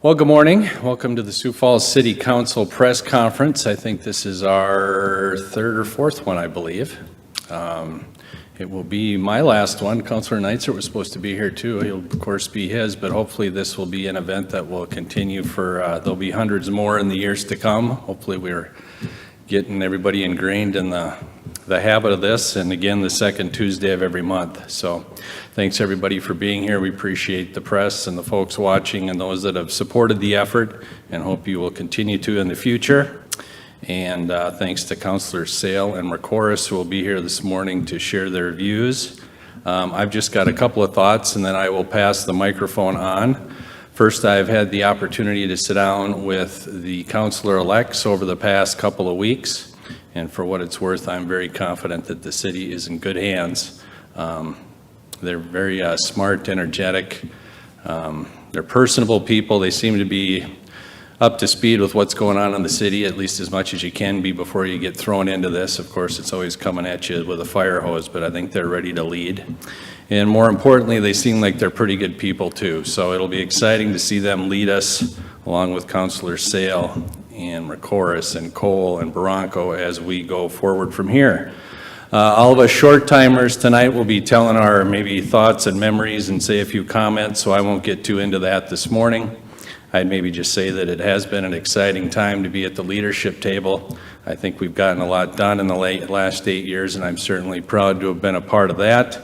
Well, good morning. Welcome to the Sioux Falls City Council Press Conference. I think this is our third or fourth one, I believe. It will be my last one. Councilor Neitzer was supposed to be here too. He'll of course be his, but hopefully this will be an event that will continue for, there'll be hundreds more in the years to come. Hopefully we're getting everybody ingrained in the habit of this, and again, the second Tuesday of every month. So thanks everybody for being here. We appreciate the press and the folks watching and those that have supported the effort, and hope you will continue to in the future. And thanks to Councilors Sale and Mercoris, who will be here this morning to share their views. I've just got a couple of thoughts, and then I will pass the microphone on. First, I've had the opportunity to sit down with the councilor-elects over the past couple of weeks, and for what it's worth, I'm very confident that the city is in good hands. They're very smart, energetic, they're personable people. They seem to be up to speed with what's going on in the city, at least as much as you can be before you get thrown into this. Of course, it's always coming at you with a fire hose, but I think they're ready to lead. And more importantly, they seem like they're pretty good people too. So it'll be exciting to see them lead us, along with Councilor Sale and Mercoris and Cole and Barranco, as we go forward from here. All of us short timers tonight will be telling our maybe thoughts and memories and say a few comments, so I won't get too into that this morning. I'd maybe just say that it has been an exciting time to be at the leadership table. I think we've gotten a lot done in the last 8 years, and I'm certainly proud to have been a part of that.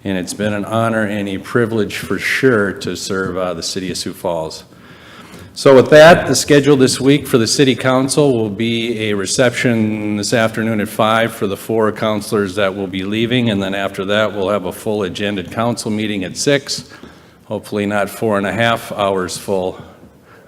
And it's been an honor and a privilege for sure to serve the city of Sioux Falls. So with that, the schedule this week for the City Council will be a reception this afternoon at 5 for the 4 councilors that will be leaving, and then after that we'll have a full agended council meeting at 6. Hopefully not 4.5 hours full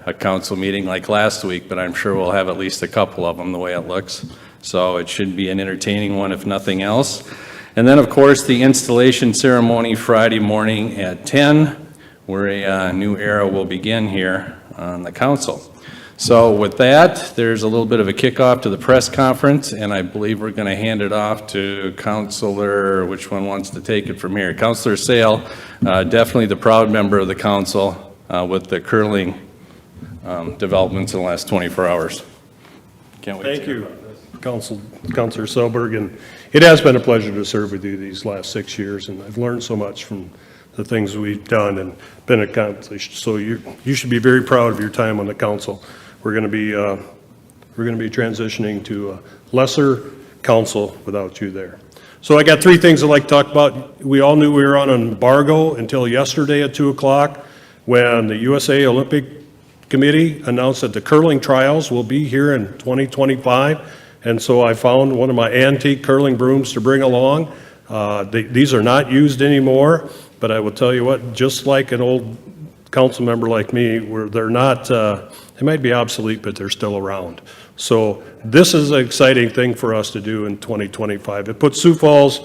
a council meeting like last week, but I'm sure we'll have at least a couple of them the way it looks. So it should be an entertaining one if nothing else. And then of course the installation ceremony Friday morning at 10, where a new era will begin here on the council. So with that, there's a little bit of a kickoff to the press conference, and I believe we're going to hand it off to Councilor, which one wants to take it from here? Councilor Sale, definitely the proud member of the council with the curling developments in the last 24 hours. Can't wait. Thank you, Councilor Selberg, and it has been a pleasure to serve with you these last 6 years, and I've learned so much from the things we've done and been accomplished. So you should be very proud of your time on the council. We're going to be transitioning to a lesser council without you there. So I got 3 things I'd like to talk about. We all knew we were on an embargo until yesterday at 2 o'clock when the USA Olympic Committee announced that the curling trials will be here in 2025. And so I found one of my antique curling brooms to bring along. These are not used anymore, but I will tell you what, just like an old council member like me, they're not, they might be obsolete, but they're still around. So this is an exciting thing for us to do in 2025. It puts Sioux Falls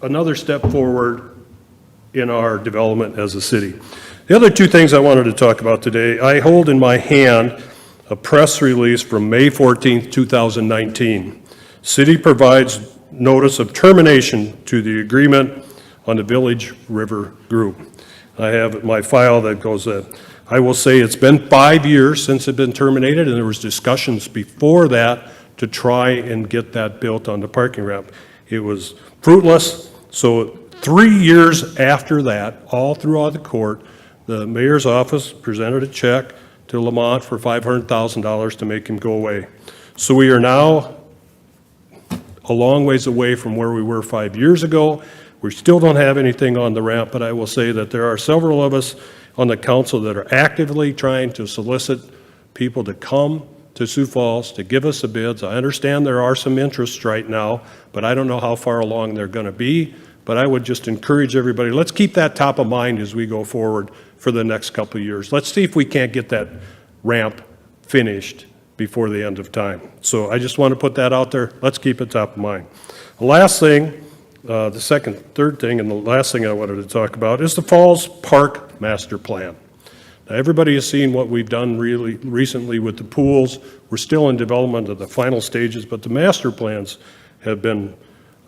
another step forward in our development as a city. The other 2 things I wanted to talk about today, I hold in my hand a press release from May 14th, 2019. City provides notice of termination to the agreement on the Village River Group. I have my file that goes I will say it's been 5 years since it's been terminated, and there was discussions before that to try and get that built on the parking ramp. It was fruitless, so 3 years after that, all throughout the court, the mayor's office presented a check to Lamont for $500,000 to make him go away. So we are now a long ways away from where we were 5 years ago. We still don't have anything on the ramp, but I will say that there are several of us on the council that are actively trying to solicit people to come to Sioux Falls to give us the bids. I understand there are some interests right now, but I don't know how far along they're going to be. But I would just encourage everybody, let's keep that top of mind as we go forward for the next couple of years. Let's see if we can't get that ramp finished before the end of time. So I just want to put that out there. Let's keep it top of mind. The last thing, third thing, and the last thing I wanted to talk about is the Falls Park Master Plan. Now, everybody has seen what we've done really recently with the pools. We're still in development of the final stages, but the master plans have been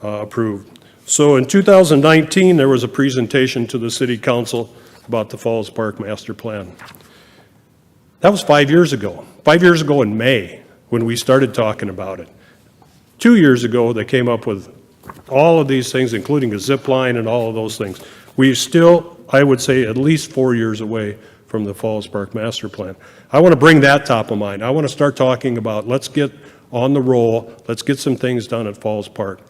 approved. So in 2019, there was a presentation to the City Council about the Falls Park Master Plan. That was 5 years ago. 5 years ago in May, when we started talking about it. 2 years ago, they came up with all of these things, including a zip line and all of those things. We still, I would say, at least 4 years away from the Falls Park Master Plan. I want to bring that top of mind. I want to start talking about, let's get on the roll, let's get some things done at Falls Park.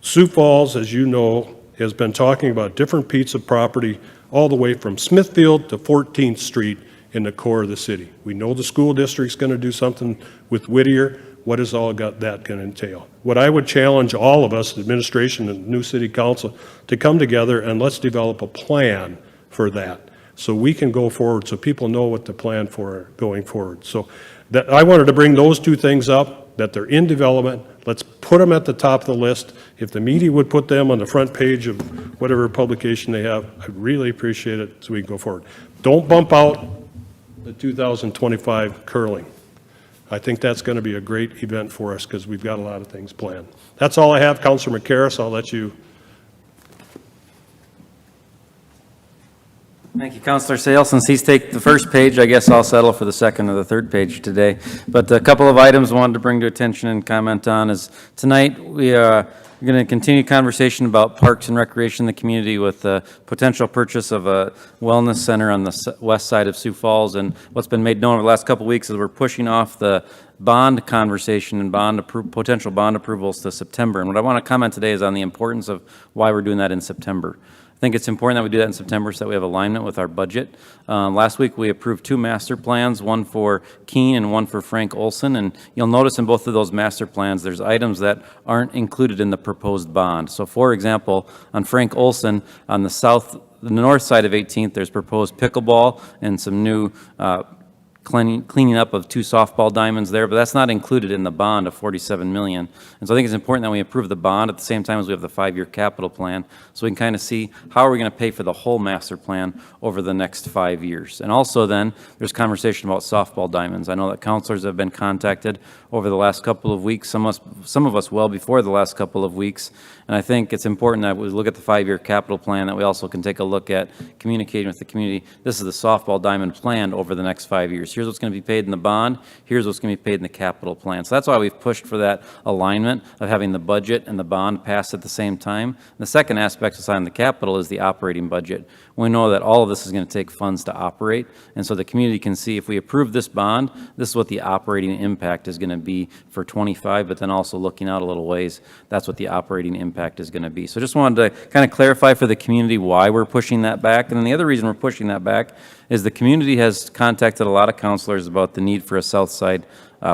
Sioux Falls, as you know, has been talking about different pieces of property all the way from Smithfield to 14th Street in the core of the city. We know the school district's going to do something with Whittier. What is all that going to entail? What I would challenge all of us, the administration and new city council, to come together and let's develop a plan for that so we can go forward, so people know what to plan for going forward. So that I wanted to bring those two things up, that they're in development. Let's put them at the top of the list. If the media would put them on the front page of whatever publication they have, I'd really appreciate it so we can go forward. Don't bump out the 2025 curling. I think that's going to be a great event for us because we've got a lot of things planned. That's all I have. Councilor McCarris, I'll let you. Thank you, Councilor Sale. Since he's taken the first page, I guess I'll settle for the second or the third page today. But a couple of items I wanted to bring to attention and comment on is tonight we are going to continue conversation about parks and recreation in the community with the potential purchase of a wellness center on the west side of Sioux Falls. And what's been made known over the last couple of weeks is we're pushing off the bond conversation and potential bond approvals to September. And what I want to comment today is on the importance of why we're doing that in September. I think it's important that we do that in September so that we have alignment with our budget. Last week we approved 2 master plans, one for Keene and one for Frank Olson, and you'll notice in both of those master plans there's items that aren't included in the proposed bond. So for example, on Frank Olson, on the north side of 18th, there's proposed pickleball and some new cleaning up of 2 softball diamonds there, but that's not included in the bond of $47 million. And so I think it's important that we approve the bond at the same time as we have the 5-year capital plan, so we can kind of see how are we going to pay for the whole master plan over the next 5 years. And also then, there's conversation about softball diamonds. I know that councilors have been contacted over the last couple of weeks, some of us well before the last couple of weeks, and I think it's important that we look at the 5-year capital plan, that we also can take a look at communicating with the community. This is the softball diamond plan over the next 5 years. Here's what's going to be paid in the bond. Here's what's going to be paid in the capital plan. So that's why we've pushed for that alignment of having the budget and the bond passed at the same time. And the second aspect aside the capital is the operating budget. We know that all of this is going to take funds to operate, and so the community can see if we approve this bond, this is what the operating impact is going to be for 25, but then also looking out a little ways, that's what the operating impact is going to be. So just wanted to kind of clarify for the community why we're pushing that back. And then the other reason we're pushing that back is the community has contacted a lot of councilors about the need for a south side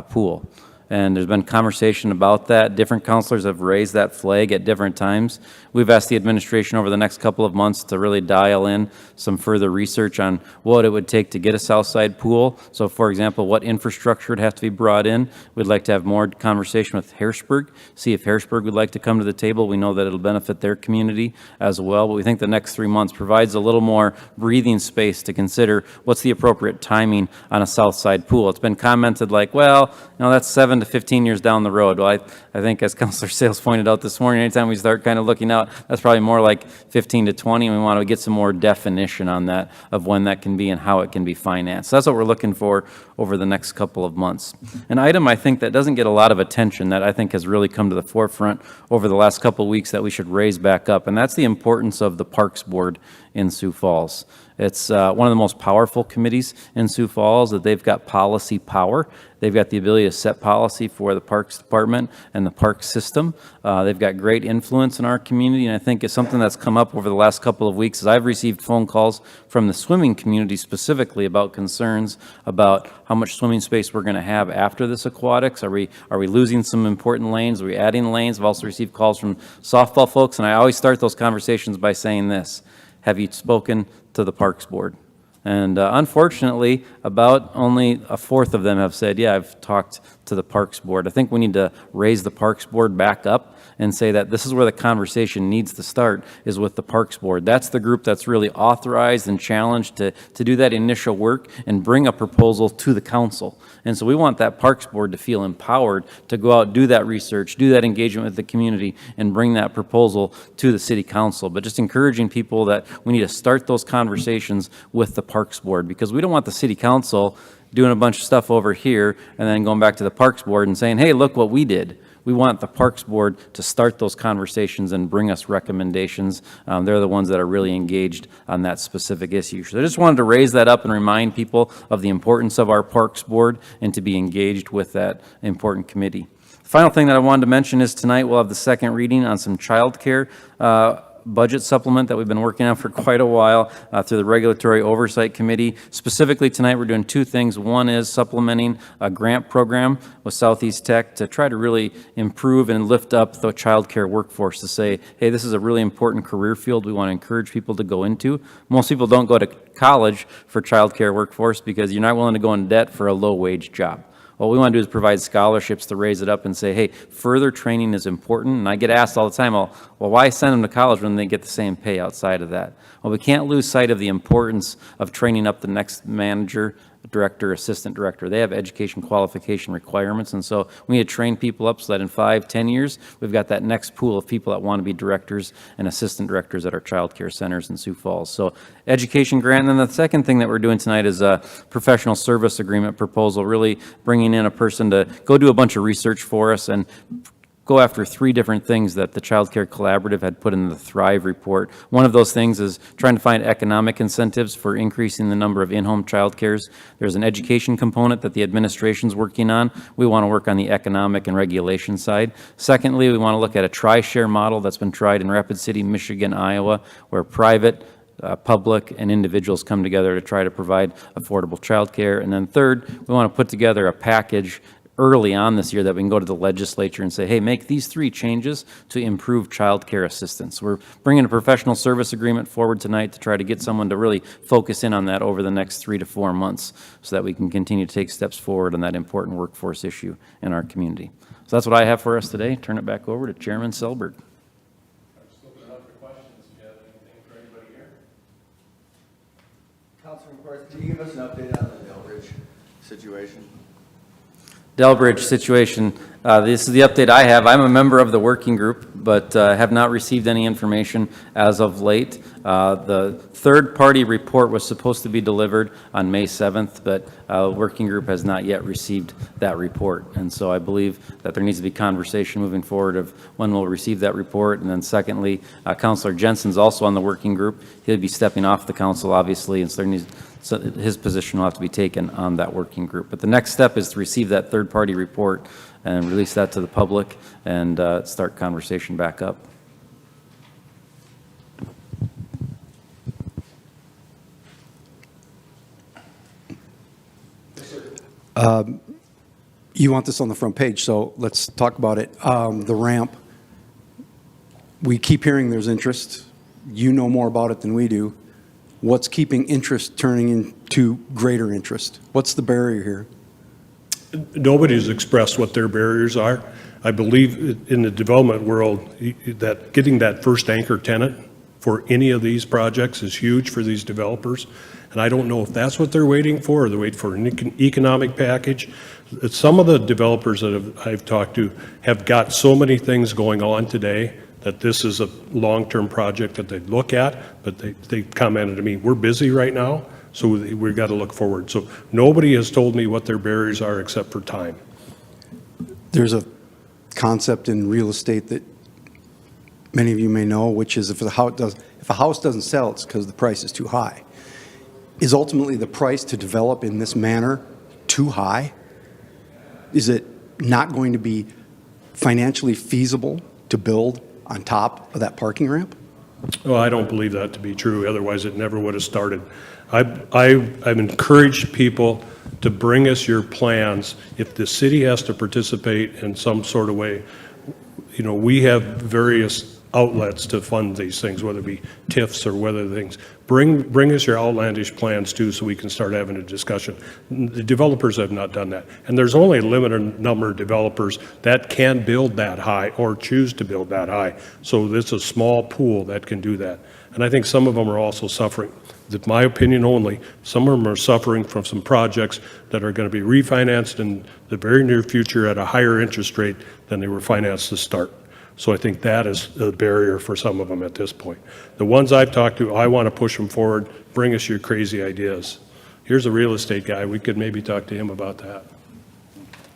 pool. And there's been conversation about that. Different councilors have raised that flag at different times. We've asked the administration over the next couple of months to really dial in some further research on what it would take to get a south side pool. So for example, what infrastructure would have to be brought in. We'd like to have more conversation with Harrisburg, see if Harrisburg would like to come to the table. We know that it'll benefit their community as well, but we think the next 3 months provides a little more breathing space to consider what's the appropriate timing on a south side pool. It's been commented like, well, that's 7 to 15 years down the road. Well, I think as Councilor Sales pointed out this morning, anytime we start kind of looking out, that's probably more like 15 to 20, and we want to get some more definition on that, of when that can be and how it can be financed. So that's what we're looking for over the next couple of months. An item I think that doesn't get a lot of attention that I think has really come to the forefront over the last couple of weeks that we should raise back up, and that's the importance of the Parks Board in Sioux Falls. It's one of the most powerful committees in Sioux Falls, that they've got policy power. They've got the ability to set policy for the Parks Department and the park system. They've got great influence in our community, and I think it's something that's come up over the last couple of weeks as I've received phone calls from the swimming community specifically about concerns about how much swimming space we're going to have after this aquatics. Are we losing some important lanes? Are we adding lanes? I've also received calls from softball folks, and I always start those conversations by saying this: have you spoken to the Parks Board? And unfortunately, about only a fourth of them have said, yeah, I've talked to the Parks Board. I think we need to raise the Parks Board back up and say that this is where the conversation needs to start, is with the Parks Board. That's the group that's really authorized and challenged to do that initial work and bring a proposal to the council. And so we want that Parks Board to feel empowered to go out, do that research, do that engagement with the community, and bring that proposal to the city council. But just encouraging people that we need to start those conversations with the Parks Board, because we don't want the city council doing a bunch of stuff over here and then going back to the Parks Board and saying, hey, look what we did. We want the Parks Board to start those conversations and bring us recommendations. They're the ones that are really engaged on that specific issue. So I just wanted to raise that up and remind people of the importance of our Parks Board and to be engaged with that important committee. The final thing that I wanted to mention is tonight we'll have the second reading on some childcare budget supplement that we've been working on for quite a while through the Regulatory Oversight Committee. Specifically tonight, we're doing two things. One is supplementing a grant program with Southeast Tech to try to really improve and lift up the childcare workforce to say, hey, this is a really important career field we want to encourage people to go into. Most people don't go to college for childcare workforce because you're not willing to go in debt for a low-wage job. What we want to do is provide scholarships to raise it up and say, hey, further training is important. And I get asked all the time, well, why send them to college when they get the same pay outside of that? Well, we can't lose sight of the importance of training up the next manager, director, assistant director. They have education qualification requirements, and so we need to train people up so that in 5-10 years, we've got that next pool of people that want to be directors and assistant directors at our child care centers in Sioux Falls. So education grant, and then the second thing that we're doing tonight is a professional service agreement proposal, really bringing in a person to go do a bunch of research for us and go after 3 different things that the Child Care Collaborative had put in the Thrive report. One of those things is trying to find economic incentives for increasing the number of in-home child cares. There's an education component that the administration's working on. We want to work on the economic and regulation side. Secondly, we want to look at a tri-share model that's been tried in Rapid City, Michigan, Iowa, where private, public, and individuals come together to try to provide affordable child care. And then third, we want to put together a package early on this year that we can go to the legislature and say, hey, make these 3 changes to improve child care assistance. We're bringing a professional service agreement forward tonight to try to get someone to really focus in on that over the next 3 to 4 months so that we can continue to take steps forward on that important workforce issue in our community. So that's what I have for us today. Turn it back over to Chairman Selberg. Councilman Corsi, can you give us an update on the Delbridge situation? Delbridge situation. This is the update I have. I'm a member of the working group, but have not received any information as of late. The third-party report was supposed to be delivered on May 7th, but working group has not yet received that report. And so I believe that there needs to be conversation moving forward of when we'll receive that report. And then secondly, Councilor Jensen's also on the working group. He'll be stepping off the council, obviously, and so there needs so his position will have to be taken on that working group. But the next step is to receive that third-party report and release that to the public and start conversation back up. You want this on the front page, so let's talk about it. The ramp, we keep hearing there's interest. You know more about it than we do. What's keeping interest turning into greater interest? What's the barrier here? Nobody's expressed what their barriers are. I believe in the development world that getting that first anchor tenant for any of these projects is huge for these developers. And I don't know if that's what they're waiting for, or they're waiting for an economic package. Some of the developers that I've talked to have got so many things going on today that this is a long-term project that they look at, but they commented to me, we're busy right now, so we've got to look forward. So nobody has told me what their barriers are except for time. There's a concept in real estate that many of you may know, which is if a house doesn't sell, it's because the price is too high. Is ultimately the price to develop in this manner too high? Is it not going to be financially feasible to build on top of that parking ramp? Well, I don't believe that to be true. Otherwise, it never would have started. I've encouraged people to bring us your plans. If the city has to participate in some sort of way, you know, we have various outlets to fund these things, whether it be TIFs or whether things. Bring us your outlandish plans too, so we can start having a discussion. The developers have not done that, and there's only a limited number of developers that can build that high or choose to build that high. So it's a small pool that can do that, and I think some of them are also suffering. That's my opinion only. Some of them are suffering from some projects that are going to be refinanced in the very near future at a higher interest rate than they were financed to start. So I think that is a barrier for some of them at this point. The ones I've talked to, I want to push them forward, bring us your crazy ideas. here's a real estate guy, we could maybe talk to him about that.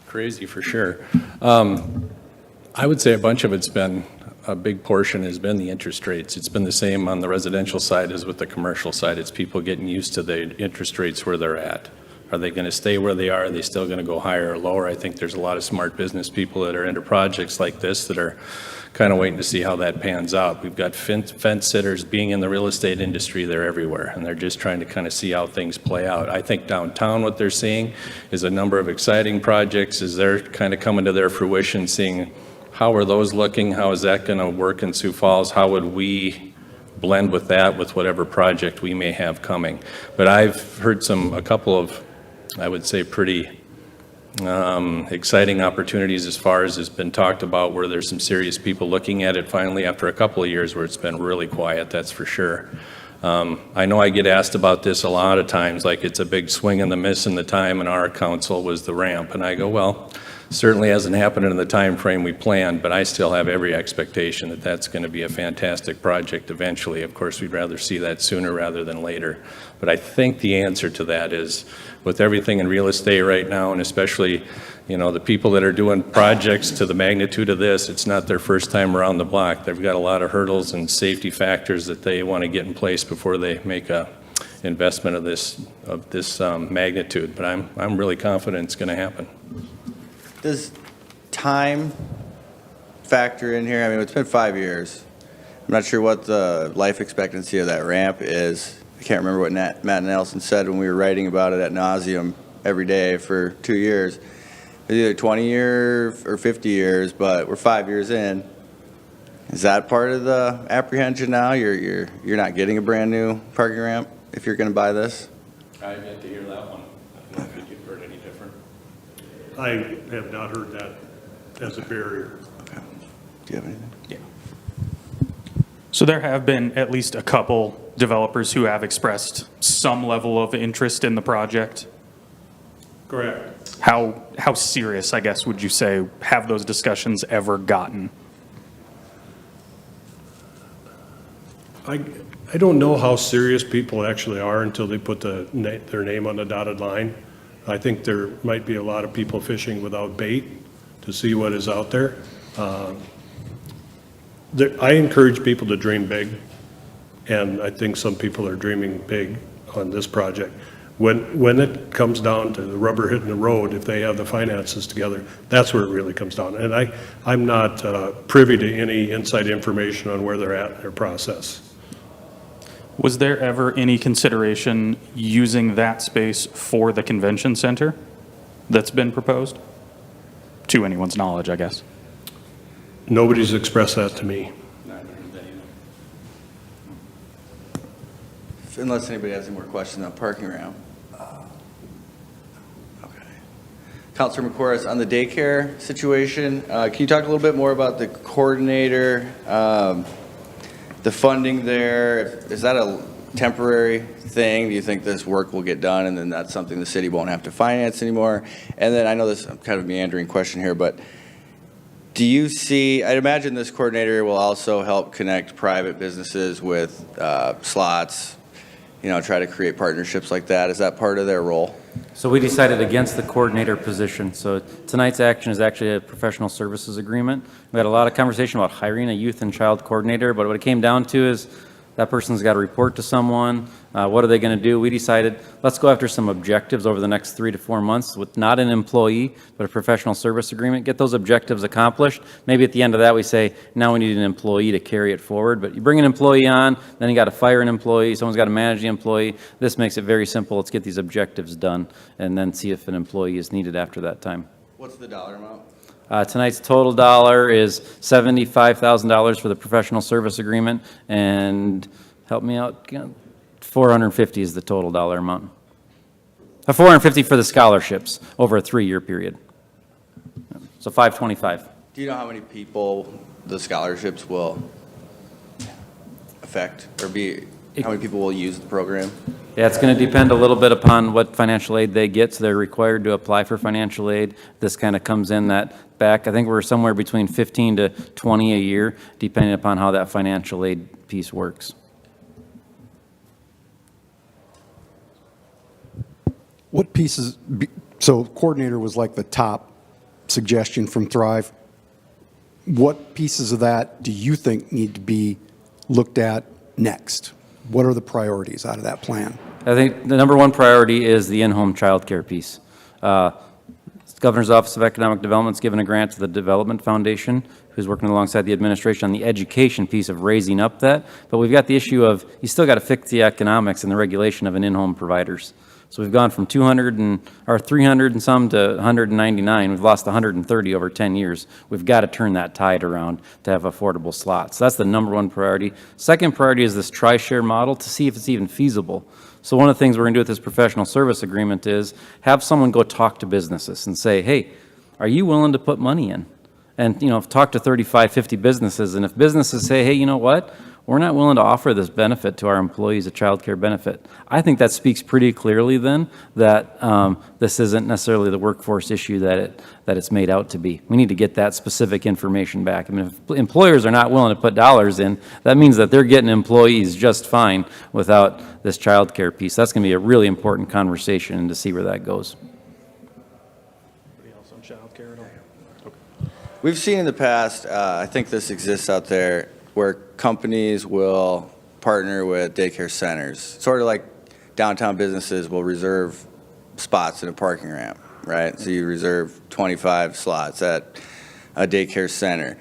Crazy for sure. I would say a bunch of it's been, a big portion has been the interest rates. It's been the same on the residential side as with the commercial side. It's people getting used to the interest rates where they're at. Are they going to stay where they are? Are they still going to go higher or lower? I think there's a lot of smart business people that are into projects like this that are kind of waiting to see how that pans out. We've got fence sitters being in the real estate industry. They're everywhere, and they're just trying to kind of see how things play out. I think downtown what they're seeing is a number of exciting projects as they're kind of coming to their fruition, seeing how are those looking, how is that going to work in Sioux Falls, how would we blend with that with whatever project we may have coming. But I've heard a couple of, I would say, pretty exciting opportunities as far as has been talked about, where there's some serious people looking at it finally after a couple of years where it's been really quiet, that's for sure. I know I get asked about this a lot of times, like it's a big swing and the miss in the time, and our council was the ramp. And I go, well, certainly hasn't happened in the time frame we planned, but I still have every expectation that that's going to be a fantastic project eventually. Of course, we'd rather see that sooner rather than later. But I think the answer to that is, with everything in real estate right now, and especially, you know, the people that are doing projects to the magnitude of this, it's not their first time around the block. They've got a lot of hurdles and safety factors that they want to get in place before they make a investment of this magnitude. But I'm really confident it's going to happen. Does time factor in here? I mean, it's been 5 years. I'm not sure what the life expectancy of that ramp is. I can't remember what Matt and Nelson said when we were writing about it at nauseum every day for 2 years. It's either 20 years or 50 years, but we're 5 years in. Is that part of the apprehension now? You're not getting a brand new parking ramp if you're going to buy this? I've yet to hear that one. I don't think you've heard any different. I have not heard that as a barrier. Okay. Do you have anything? Yeah. So there have been at least a couple developers who have expressed some level of interest in the project. Correct. How serious, I guess, would you say, have those discussions ever gotten? I don't know how serious people actually are until they put their name on the dotted line. I think there might be a lot of people fishing without bait to see what is out there. I encourage people to dream big, and I think some people are dreaming big on this project. When it comes down to the rubber hitting the road, if they have the finances together, that's where it really comes down. And I'm not privy to any inside information on where they're at in their process. Was there ever any consideration using that space for the convention center that's been proposed? To anyone's knowledge, I guess. Nobody's expressed that to me. Unless anybody has any more questions on parking ramp. Okay. Councilor McCoras, on the daycare situation, can you talk a little bit more about the coordinator, the funding there? Is that a temporary thing? Do you think this work will get done and then that's something the city won't have to finance anymore? And then I know this is kind of a meandering question here, but do you see, I'd imagine this coordinator will also help connect private businesses with slots, you know, try to create partnerships like that. Is that part of their role? So we decided against the coordinator position. So tonight's action is actually a professional services agreement. We had a lot of conversation about hiring a youth and child coordinator, but what it came down to is that person's got to report to someone. What are they going to do? We decided, let's go after some objectives over the next 3 to 4 months with not an employee, but a professional service agreement. Get those objectives accomplished. Maybe at the end of that, we say, now we need an employee to carry it forward. But you bring an employee on, then you got to fire an employee. Someone's got to manage the employee. This makes it very simple. Let's get these objectives done and then see if an employee is needed after that time. What's the dollar amount? Tonight's total dollar is $75,000 for the professional service agreement, and help me out, $450 is the total dollar amount. $450 for the scholarships over a 3-year period. So $525. Do you know how many people the scholarships will affect or be, how many people will use the program? Yeah, it's going to depend a little bit upon what financial aid they get, so they're required to apply for financial aid. This kind of comes in that back. I think we're somewhere between 15 to 20 a year, depending upon how that financial aid piece works. What pieces, so coordinator was like the top suggestion from Thrive. What pieces of that do you think need to be looked at next? What are the priorities out of that plan? I think the number one priority is the in-home childcare piece. Governor's Office of Economic Development's given a grant to the Development Foundation, who's working alongside the administration on the education piece of raising up that. But we've got the issue of, you still got to fix the economics and the regulation of an in-home providers. So we've gone from 300 and some to 199. We've lost 130 over 10 years. We've got to turn that tide around to have affordable slots. So that's the number one priority. Second priority is this tri-share model to see if it's even feasible. So one of the things we're going to do with this professional service agreement is have someone go talk to businesses and say, hey, are you willing to put money in? And, talk to 35, 50 businesses. And if businesses say, hey, you know what? We're not willing to offer this benefit to our employees, a child care benefit. I think that speaks pretty clearly then that this isn't necessarily the workforce issue that it's made out to be. We need to get that specific information back. I mean, if employers are not willing to put dollars in, that means that they're getting employees just fine without this child care piece. That's going to be a really important conversation and to see where that goes. Anybody else on childcare at all? We've seen in the past, I think this exists out there, where companies will partner with daycare centers, sort of like downtown businesses will reserve spots in a parking ramp, right? So you reserve 25 slots at a daycare center.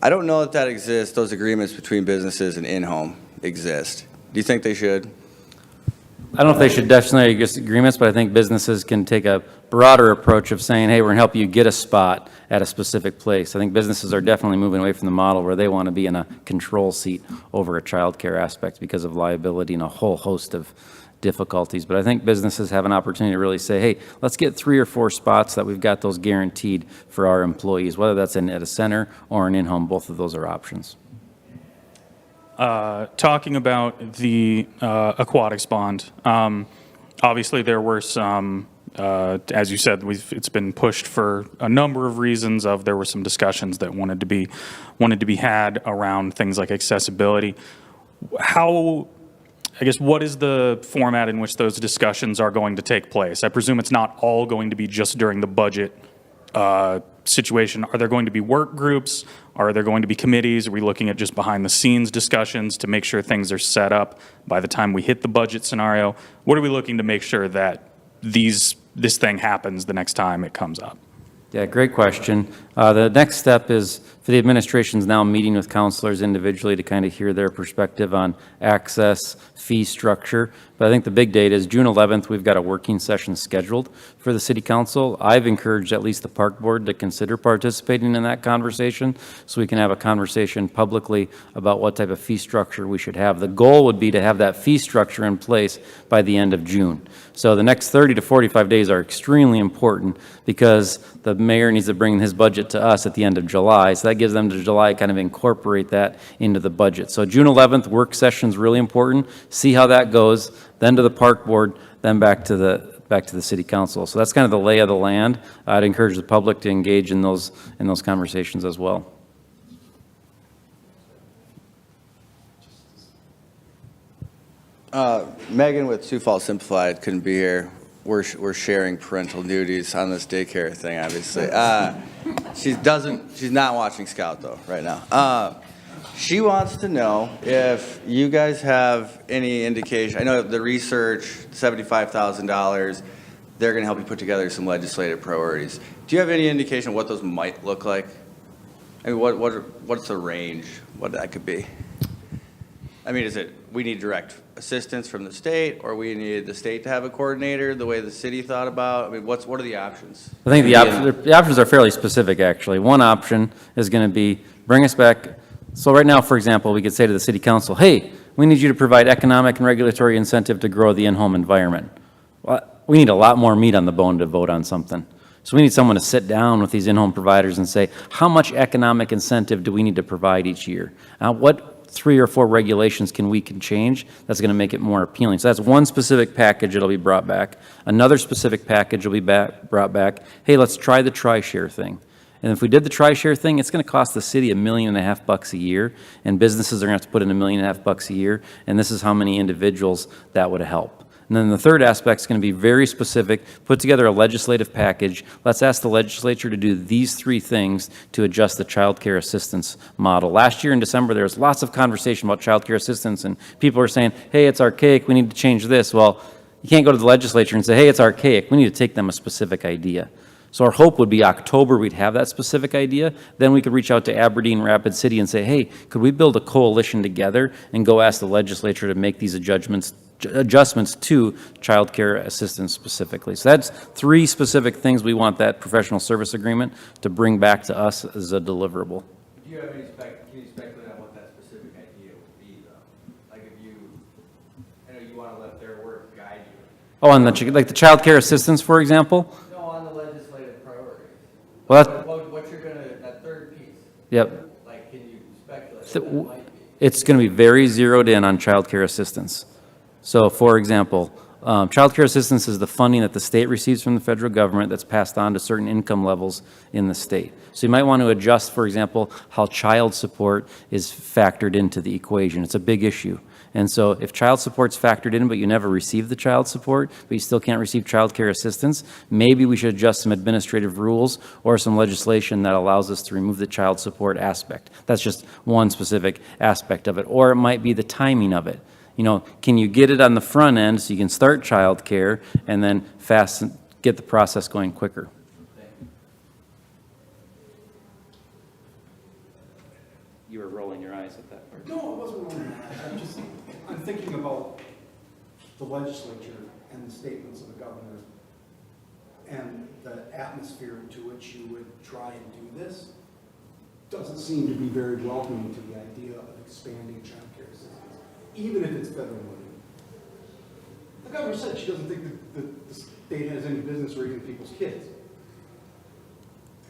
I don't know if that exists, those agreements between businesses and in-home exist. Do you think they should? I don't know if they should definitely get agreements, but I think businesses can take a broader approach of saying, hey, we're going to help you get a spot at a specific place. I think businesses are definitely moving away from the model where they want to be in a control seat over a child care aspect because of liability and a whole host of difficulties. But I think businesses have an opportunity to really say, hey, let's get 3 or 4 spots that we've got those guaranteed for our employees, whether that's at a center or an in-home. Both of those are options. Talking about the aquatics bond, obviously there were some, as you said, it's been pushed for a number of reasons. There were some discussions that wanted to be had around things like accessibility. What is the format in which those discussions are going to take place? I presume it's not all going to be just during the budget situation. Are there going to be work groups? Are there going to be committees? Are we looking at just behind the scenes discussions to make sure things are set up by the time we hit the budget scenario? What are we looking to make sure that this thing happens the next time it comes up? Yeah, great question. The next step is for the administration's now meeting with councilors individually to kind of hear their perspective on access, fee structure. But I think the big date is June 11th, we've got a working session scheduled for the city council. I've encouraged at least the park board to consider participating in that conversation so we can have a conversation publicly about what type of fee structure we should have. The goal would be to have that fee structure in place by the end of June. So the next 30 to 45 days are extremely important because the mayor needs to bring his budget to us at the end of July. So that gives them to July kind of incorporate that into the budget. So June 11th, work session is really important. See how that goes, then to the park board, then back to the city council. So that's kind of the lay of the land. I'd encourage the public to engage in those conversations as well. Megan with Sioux Falls Simplified couldn't be here. We're sharing parental duties on this daycare thing, obviously. She's not watching Scout though right now. She wants to know if you guys have any indication. I know the research, $75,000, they're going to help you put together some legislative priorities. Do you have any indication of what those might look like? I mean, what's the range? What that could be? I mean, is it we need direct assistance from the state, or we need the state to have a coordinator the way the city thought about? I mean, what are the options? I think the options are fairly specific, actually. One option is going to be bring us back. So right now, for example, we could say to the city council, hey, we need you to provide economic and regulatory incentive to grow the in-home environment. Well, we need a lot more meat on the bone to vote on something. So we need someone to sit down with these in-home providers and say, how much economic incentive do we need to provide each year? What 3 or 4 regulations can change that's going to make it more appealing? So that's one specific package that'll be brought back. Another specific package will be brought back. Hey, let's try the tri-share thing. And if we did the tri-share thing, it's going to cost the city $1.5 million a year, and businesses are going to have to put in $1.5 million a year, and this is how many individuals that would help. And then the third aspect is going to be very specific, put together a legislative package. Let's ask the legislature to do these three things to adjust the child care assistance model. Last year in December, there was lots of conversation about child care assistance, and people are saying, hey, it's archaic, we need to change this. Well, you can't go to the legislature and say, hey, it's archaic. We need to take them a specific idea. So our hope would be October, we'd have that specific idea. Then we could reach out to Aberdeen, Rapid City and say, hey, could we build a coalition together and go ask the legislature to make these adjustments to child care assistance specifically. So that's three specific things we want that professional service agreement to bring back to us as a deliverable. Do you have any can you speculate on what that specific idea would be, though? Like if you, I know you want to let their work guide you. Oh, and like the child care assistance, for example? No, on the legislative priorities. Well, that, What you're gonna, that third piece, yep. like, can you speculate what that might be? It's going to be very zeroed in on child care assistance. So, for example, child care assistance is the funding that the state receives from the federal government that's passed on to certain income levels in the state. So you might want to adjust, for example, how child support is factored into the equation. It's a big issue. And so if child support's factored in, but you never receive the child support, but you still can't receive child care assistance, maybe we should adjust some administrative rules or some legislation that allows us to remove the child support aspect. That's just one specific aspect of it. Or it might be the timing of it. You know, can you get it on the front end so you can start child care and then get the process going quicker? You were rolling your eyes at that part. No, it wasn't rolling my eyes. I'm thinking about the legislature and the statements of the governor and the atmosphere to which you would try and do this. Doesn't seem to be very welcoming to the idea of expanding child care assistance, even if it's federal money. The governor said she doesn't think the state has any business raising people's kids.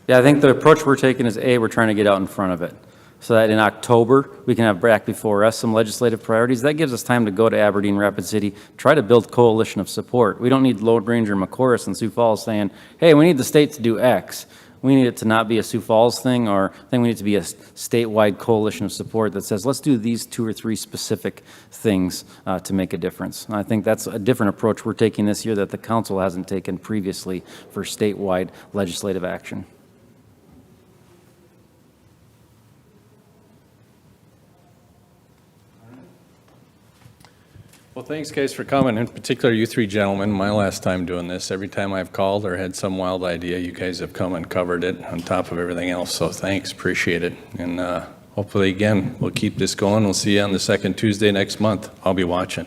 Yeah, I think the approach we're taking is, A, we're trying to get out in front of it, so that in October, we can have back before us some legislative priorities. That gives us time to go to Aberdeen, Rapid City, try to build coalition of support. We don't need Lone Ranger, McCorris, and Sioux Falls saying, hey, we need the state to do X. We need it to not be a Sioux Falls thing, or I think we need it to be a statewide coalition of support that says, let's do these 2 or 3 specific things to make a difference. And I think that's a different approach we're taking this year that the council hasn't taken previously for statewide legislative action. Well, thanks, guys, for coming, in particular you three gentlemen. My last time doing this, every time I've called or had some wild idea, you guys have come and covered it on top of everything else, so thanks, appreciate it. And hopefully, again, we'll keep this going. We'll see you on the second Tuesday next month. I'll be watching.